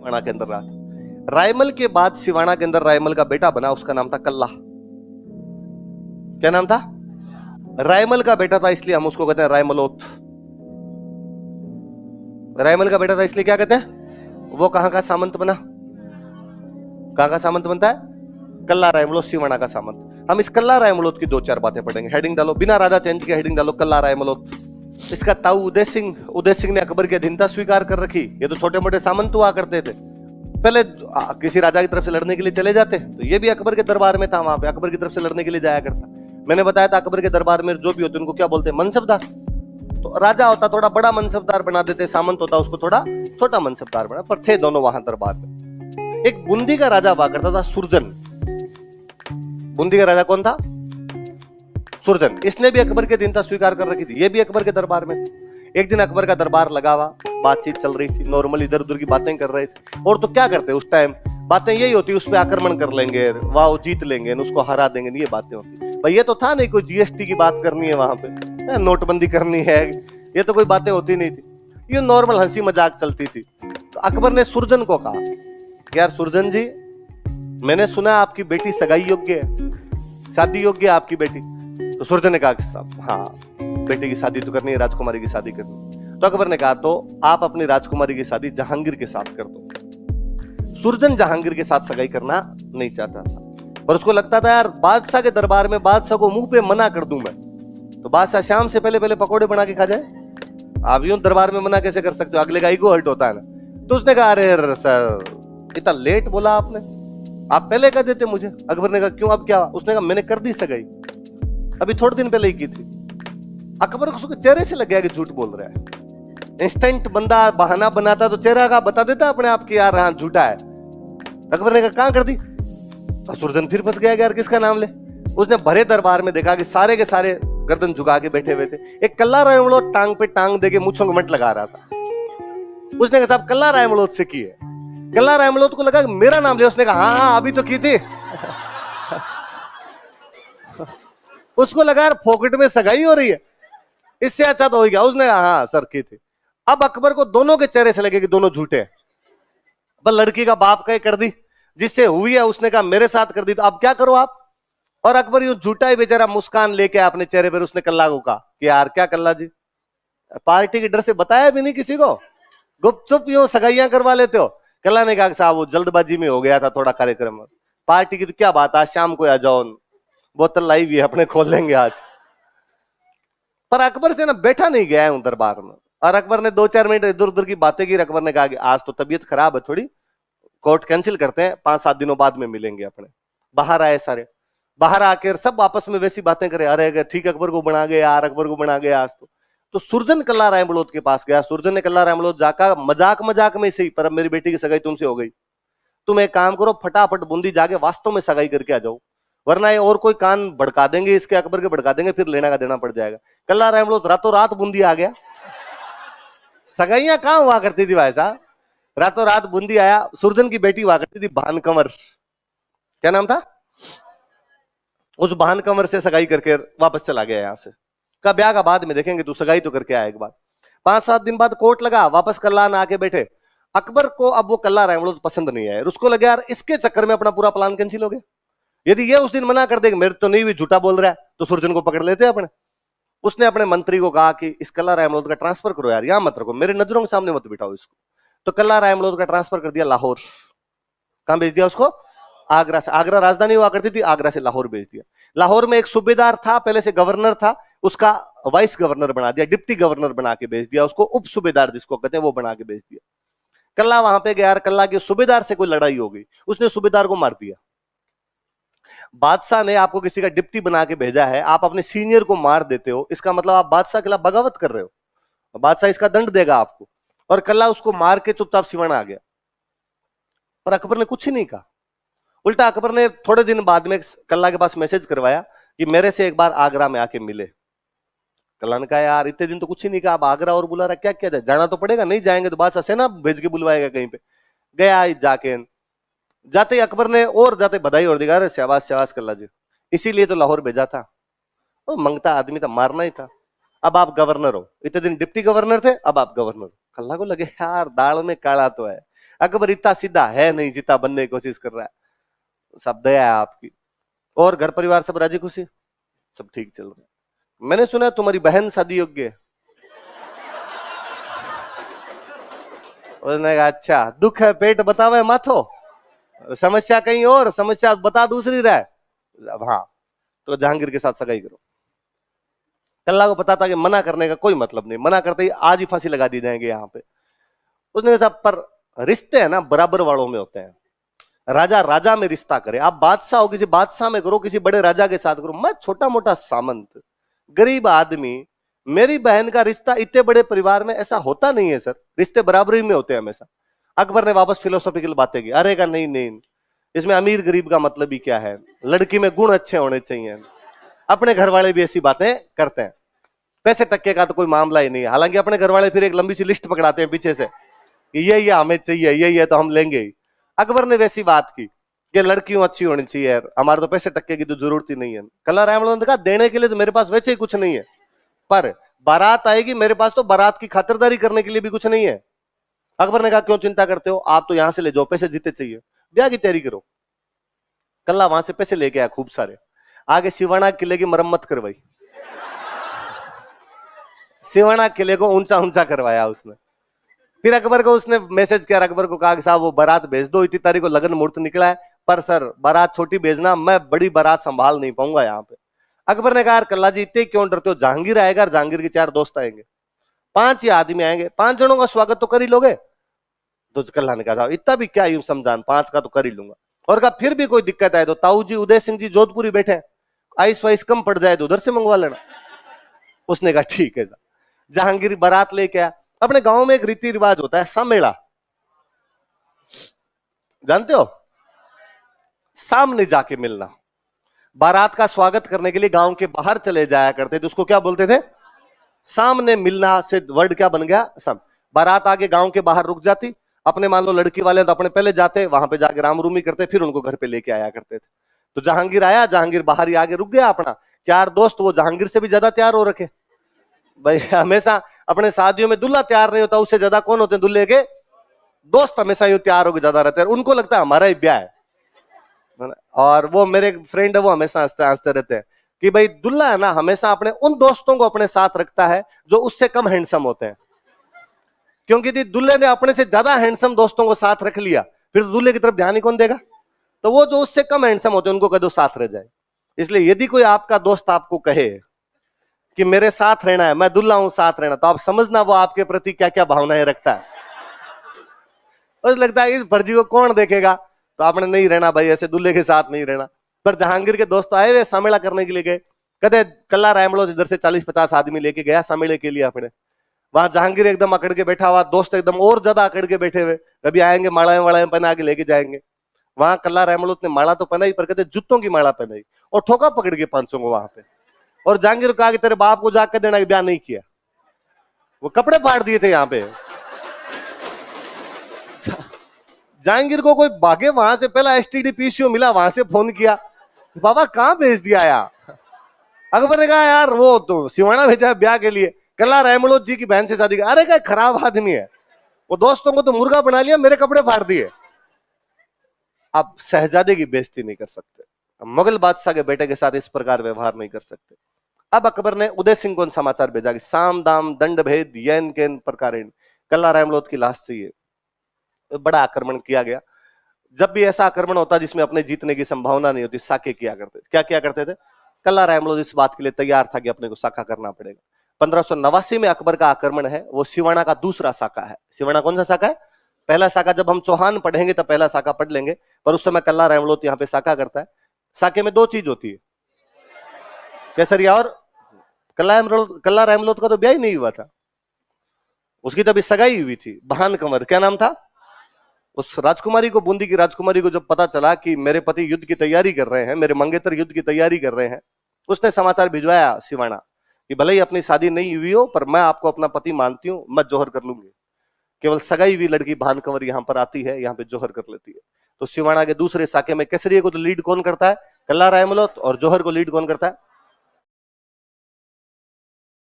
सिवाना के अंदर रहा। रायमल के बाद सिवाना के अंदर रायमल का बेटा बना, उसका नाम था कल्ला। क्या नाम था? रायमल का बेटा था, इसलिए हम उसको कहते हैं रायमलोत। रायमल का बेटा था इसलिए क्या कहते हैं? वो कहां का सामंत बना? कहां का सामंत बनता है? कल्ला रायमलोत सिवाना का सामंत। हम इस कल्ला रायमलोत की दो चार बातें पढ़ेंगे। हेडिंग डालो, बिना राजा चेंज के हेडिंग डालो, कल्ला रायमलोत। इसका ताऊ उदय सिंह ने अकबर की अधीनता स्वीकार कर रखी। ये तो छोटे मोटे सामंत हुआ करते थे, पहले किसी राजा की तरफ से लड़ने के लिए चले जाते, तो ये भी अकबर के दरबार में था, वहां पे अकबर की तरफ से लड़ने के लिए जाया करता। मैंने बताया था अकबर के दरबार में जो भी होते उनको क्या बोलते हैं? मनसबदार। तो राजा होता थोड़ा बड़ा मनसबदार बना देते, सामंत होता उसको थोड़ा छोटा मनसबदार बना, पर थे दोनों वहां दरबार में। एक बूंदी का राजा हुआ करता था, सुरजन। बूंदी का राजा कौन था? सुरजन। इसने भी अकबर की अधीनता स्वीकार कर रखी थी, ये भी अकबर के दरबार में। एक दिन अकबर का दरबार लगा हुआ, बातचीत चल रही थी, नॉर्मल इधर उधर की बातें कर रहे थे। और तो क्या करते उस टाइम, बातें यही होती, उस पर आक्रमण कर लेंगे, वाह जीत लेंगे, उसको हरा देंगे, ये बातें होती। भाई ये तो था नहीं कोई जीएसटी की बात करनी है वहां पे, नोटबंदी करनी है, ये तो कोई बातें होती नहीं थी, ये नॉर्मल हंसी मजाक चलती थी। तो अकबर ने सुरजन को कहा, यार सुरजन जी, मैंने सुना आपकी बेटी सगाई योग्य है, शादी योग्य है आपकी बेटी। तो सुरजन ने कहा साहब हाँ, बेटी की शादी तो करनी है, राजकुमारी की शादी करनी। तो अकबर ने कहा तो आप अपनी राजकुमारी की शादी जहांगीर के साथ कर दो। सुरजन जहांगीर के साथ सगाई करना नहीं चाहता था, पर उसको लगता था यार बादशाह के दरबार में बादशाह को मुंह पे मना कर दूं मैं, तो बादशाह शाम से पहले पकौड़े बना के खा जाए। आप यूं दरबार में मना कैसे कर सकते हो, अगले का ईगो हर्ट होता है ना। तो उसने कहा अरे सर इतना लेट बोला आपने, आप पहले कह देते मुझे। अकबर ने कहा क्यों, अब क्या? उसने कहा मैंने कर दी सगाई, अभी थोड़े दिन पहले ही की थी। अकबर को उसके चेहरे से लग गया कि झूठ बोल रहा है। इंस्टेंट बंदा बहाना बनाता तो चेहरा का बता देता अपने आप की, यार हाँ झूठा है। अकबर ने कहा कहां कर दी? सुरजन फिर फंस गया यार किसका नाम ले। उसने भरे दरबार में देखा कि सारे के सारे गर्दन झुका के बैठे हुए थे। एक कल्ला रायमलोत टांग पे टांग देके मुछों को मट लगा रहा था। उसने कहा साहब कल्ला रायमलोत से की है। कल्ला रायमलोत को लगा कि मेरा नाम लिया। उसने कहा हाँ हाँ अभी तो की थी। उसको लगा यार फोकट में सगाई हो रही है, इससे अच्छा तो हो गया। उसने कहा हाँ सर की थी। अब अकबर को दोनों के चेहरे से लगे कि दोनों झूठे हैं। बस लड़की का बाप कहे कर दी, जिससे हुई है उसने कहा मेरे साथ कर दी, तो अब क्या करो आप? और अकबर यूं झूठा ही बेचारा मुस्कान लेके अपने चेहरे पर उसने कल्ला को कहा कि यार क्या कल्ला जी, पार्टी के डर से बताया भी नहीं किसी को, गुपचुप यूं सगाइयां करवा लेते हो। कल्ला ने कहा साहब वो जल्दबाजी में हो गया था थोड़ा कार्यक्रम, पार्टी की तो क्या बात, आज शाम को आ जाओ, बोतल लाई हुई है अपने खोल लेंगे आज। पर अकबर से ना बैठा नहीं गया है दरबार में। और अकबर ने 2-4 मिनट इधर उधर की बातें की। अकबर ने कहा कि आज तो तबीयत खराब है थोड़ी, कोर्ट कैंसिल करते हैं, 5-7 दिनों बाद में मिलेंगे अपने। बाहर आए सारे, बाहर आकर सब आपस में वैसी बातें करे, अरे ठीक अकबर को बना गए यार, अकबर को बना गए आज तो सुरजन कल्ला रायमलोत के पास गया। सुरजन ने कल्ला रायमलोत जाकर मजाक मजाक में सही, पर अब मेरी बेटी की सगाई तुमसे हो गई, तुम एक काम करो फटाफट बूंदी जाके वास्तव में सगाई करके आ जाओ, वरना ये और कोई कान भड़का देंगे इसके, अकबर के भड़का देंगे, फिर लेना का देना पड़ जाएगा। कल्ला रायमलोत रातों रात बूंदी आ गया। सगाइयां कहां हुआ करती थी भाई साहब, रातों रात बूंदी आया। सुरजन की बेटी हुआ करती थी भानकंवर, क्या नाम था? उस भानकंवर से सगाई करके वापस चला गया यहां से। का ब्याह का बाद में देखेंगे, तू सगाई तो करके आया एक बार। 5-7 दिन बाद कोर्ट लगा, वापस कल्ला ना आके बैठे। अकबर को अब वो कल्ला रायमलोत पसंद नहीं आया, उसको लगा यार इसके चक्कर में अपना पूरा प्लान कैंसिल हो गया। यदि ये उस दिन मना कर देगा मेरे तो नहीं हुई, झूठा बोल रहा है, तो सुरजन को पकड़ लेते अपने। उसने अपने मंत्री को कहा कि इस कल्ला रायमलोत का ट्रांसफर करो यार, यहां मत रखो, मेरे नजरों के सामने मत बिठाओ इसको। तो कल्ला रायमलोत का ट्रांसफर कर दिया लाहौर। कहां भेज दिया उसको? आगरा से। आगरा राजधानी हुआ करती थी, आगरा से लाहौर भेज दिया। लाहौर में एक सूबेदार था, पहले से गवर्नर था, उसका वाइस गवर्नर बना दिया, डिप्टी गवर्नर बना के भेज दिया उसको, उप सूबेदार जिसको कहते हैं वो बना के भेज दिया। कल्ला वहां पे गया, कल्ला के सूबेदार से कोई लड़ाई हो गई, उसने सूबेदार को मार दिया। बादशाह ने आपको किसी का डिप्टी बना के भेजा है, आप अपने सीनियर को मार देते हो, इसका मतलब आप बादशाह के खिलाफ बगावत कर रहे हो, बादशाह इसका दंड देगा आपको। और कल्ला उसको मार के चुपचाप सिवाना आ गया। पर अकबर ने कुछ ही नहीं कहा, उल्टा अकबर ने थोड़े दिन बाद में कल्ला के पास मैसेज करवाया कि मेरे से एक बार आगरा में आके मिले। कल्ला ने कहा यार इतने दिन तो कुछ ही नहीं कहा, अब आगरा और बुला रहा, क्या क्या जाए, जाना तो पड़ेगा, नहीं जाएंगे तो बादशाह सेना भेज के बुलवाएगा कहीं पे। गया जाके, जाते ही अकबर ने और जाते बधाई और दिखा, अरे शाबाश शाबाश कल्ला जी, इसीलिए तो लाहौर भेजा था, वो मंगता आदमी था, मारना ही था, अब आप गवर्नर हो, इतने दिन डिप्टी गवर्नर थे, अब आप गवर्नर हो। कल्ला को लगे यार दाल में काला तो है, अकबर इतना सीधा है नहीं जितना बनने की कोशिश कर रहा है। सब दया है आपकी। और घर परिवार सब राजी खुशी, सब ठीक चल रहा है। मैंने सुना तुम्हारी बहन शादी योग्य है। उसने कहा अच्छा, दुख है पेट बतावे माथो, समस्या कहीं और, समस्या बता दूसरी रहे। अब हाँ, तो जहांगीर के साथ सगाई करो। कल्ला को पता था कि मना करने का कोई मतलब नहीं, मना करते ही आज ही फांसी लगा दी जाएंगे यहाँ पे। उसने कहा पर रिश्ते है ना बराबर वालों में होते हैं, राजा राजा में रिश्ता करे। आप बादशाह हो, किसी बादशाह में करो, किसी बड़े राजा के साथ करो। मैं छोटा मोटा सामंत गरीब आदमी, मेरी बहन का रिश्ता इतने बड़े परिवार में ऐसा होता नहीं है सर, रिश्ते बराबरी में होते हैं हमेशा। अकबर ने वापस फिलोसॉफिकल बातें की। अरे का नहीं नहीं, इसमें अमीर गरीब का मतलब ही क्या है, लड़की में गुण अच्छे होने चाहिए। अपने घर वाले भी ऐसी बातें करते हैं, पैसे टक्के का तो कोई मामला ही नहीं है। हालांकि अपने घर वाले फिर एक लंबी सी लिस्ट पकड़ाते हैं पीछे से कि ये हमें चाहिए, ये तो हम लेंगे ही। अकबर ने वैसी बात की कि लड़कियों अच्छी होनी चाहिए, हमारे तो पैसे टक्के की तो जरूरत ही नहीं है। कल्ला रायमल ने कहा देने के लिए तो मेरे पास वैसे ही कुछ नहीं है, पर बारात आएगी मेरे पास तो बारात की खातिरदारी करने के लिए भी कुछ नहीं है। अकबर ने कहा क्यों चिंता करते हो, आप तो यहां से ले जाओ, पैसे जीते चाहिए, ब्याह की तैयारी करो। कल्ला वहां से पैसे लेके आया खूब सारे, आगे सिवाना किले की मरम्मत करवाई, सिवाना किले को ऊंचा ऊंचा करवाया उसने। फिर अकबर को उसने मैसेज किया, अकबर को कहा कि साहब वो बारात भेज दो, इतनी तारीख को लगन मुहूर्त निकला है, पर सर बारात छोटी भेजना, मैं बड़ी बारात संभाल नहीं पाऊंगा यहाँ पे। अकबर ने कहा कल्ला जी इतने क्यों डरते हो, जहांगीर आएगा, जहांगीर के 4 दोस्त आएंगे, 5 ही आदमी आएंगे, 5 जनों का स्वागत तो कर ही लोगे। तो कल्ला ने कहा इतना भी क्या यूं समझान, 5 का तो कर ही लूंगा। और कहा फिर भी कोई दिक्कत आए तो ताऊ जी उदय सिंह जी जोधपुरी बैठे, आइस वाइस कम पड़ जाए तो उधर से मंगवा लेना। उसने कहा ठीक है। जहांगीर बारात लेके आया। अपने गांव में एक रीति रिवाज होता है सामेड़ा, जानते हो, सामने जाके मिलना। बारात का स्वागत करने के लिए गांव के बाहर चले जाया करते थे, उसको क्या बोलते थे, सामने मिलना से वर्ड क्या बन गया सम। बारात आगे गांव के बाहर रुक जाती, अपने मान लो लड़की वाले तो अपने पहले जाते, वहां पे जाके राम रूमी करते, फिर उनको घर पे लेके आया करते थे। तो जहांगीर आया, जहांगीर बाहर ही आगे रुक गया अपना, 4 दोस्त वो जहांगीर से भी ज्यादा तैयार हो रखे। भाई हमेशा अपने शादियों में दूल्हा तैयार नहीं होता, उससे ज्यादा कौन होते हैं, दूल्हे के दोस्त हमेशा यूं तैयार होकर ज्यादा रहते हैं, उनको लगता है हमारा ही ब्याह है। और वो मेरे फ्रेंड है, वो हमेशा हंसते हंसते रहते हैं कि भाई दुल्हा है ना हमेशा अपने उन दोस्तों को अपने साथ रखता है जो उससे कम हैंडसम होते हैं, क्योंकि यदि दूल्हे ने अपने से ज्यादा हैंडसम दोस्तों को साथ रख लिया फिर दूल्हे की तरफ ध्यान ही कौन देगा। तो वो जो उससे कम हैंडसम होते हैं उनको कह दो साथ रह जाए। इसलिए यदि कोई आपका दोस्त आपको कहे कि मेरे साथ रहना है, मैं दुल्हा हूं साथ रहना, तो आप समझना वो आपके प्रति क्या क्या भावनाएं रखता है। बस लगता है इस फर्जी को कौन देखेगा, तो आपने नहीं रहना भाई, ऐसे दूल्हे के साथ नहीं रहना। पर जहांगीर के दोस्त आए हुए सामेला करने के लिए गए, कहते कल्ला रायमलोद इधर से 40-50 आदमी लेके गया सामेले के लिए अपने। वहां जहांगीर एकदम अकड़ के बैठा हुआ, दोस्त एकदम और ज्यादा अकड़ के बैठे हुए, कभी आएंगे मालाएं वालाएं पहना के लेके जाएंगे। वहां कल्ला रायमलोद ने माला तो पहनाई, पर कहते जूतों की माला पहनाई और ठोका पकड़ के 500 को वहां पे। और जहांगीर कहा कि तेरे बाप को जाकर देना, ब्याह नहीं किया, वो कपड़े फाड़ दिए थे यहाँ पे। जहांगीर को कोई भागे, वहां से पहला एसटीडी पीसीओ मिला, वहां से फोन किया, बाबा कहां भेज दिया यार। अकबर ने कहा यार वो तो सिवाना भेजा ब्याह के लिए, कल्ला रायमलोद जी की बहन से शादी। अरे क्या खराब आदमी है वो, दोस्तों को तो मुर्गा बना लिया, मेरे कपड़े फाड़ दिए। आप शहजादे की बेइज्जती नहीं कर सकते, मुगल बादशाह के बेटे के साथ इस प्रकार व्यवहार नहीं कर सकते। अब अकबर ने उदय सिंह को समाचार भेजा कि साम दाम दंड भेद यैन केन प्रकारेण, कल्ला रायमलोद की लाश चाहिए। बड़ा आक्रमण किया गया। जब भी ऐसा आक्रमण होता जिसमें अपने जीतने की संभावना नहीं होती, साके किया करते थे। क्या किया करते थे, कल्ला रायमलोद इस बात के लिए तैयार था कि अपने को साका करना पड़ेगा। 1589 में अकबर का आक्रमण है, वो सिवाना का दूसरा साका है। सिवाना कौन सा साका है, पहला साका जब हम चौहान पढ़ेंगे तब पहला साका पढ़ लेंगे, पर उस समय कल्ला रायमलोद यहाँ पे साका करता है। साके में 2 चीज होती है, केसरिया और कल्ला रायमलोद का तो ब्याह ही नहीं हुआ था, उसकी तभी सगाई हुई थी। बहान कंवर क्या नाम था उस राजकुमारी को, बूंदी की राजकुमारी को जब पता चला कि मेरे पति युद्ध की तैयारी कर रहे हैं, मेरे मंगेतर युद्ध की तैयारी कर रहे हैं, उसने समाचार भिजवाया सिवाना कि भले ही अपनी शादी नहीं हुई हो पर मैं आपको अपना पति मानती हूं, मैं जोहर कर लूंगी। केवल सगाई हुई लड़की बहान कंवर यहाँ पर आती है, यहाँ पे जोहर कर लेती है। तो सिवाना के दूसरे साके में केसरिया को तो लीड कौन करता है, कल्ला रायमलोद, और जोहर को लीड कौन करता है,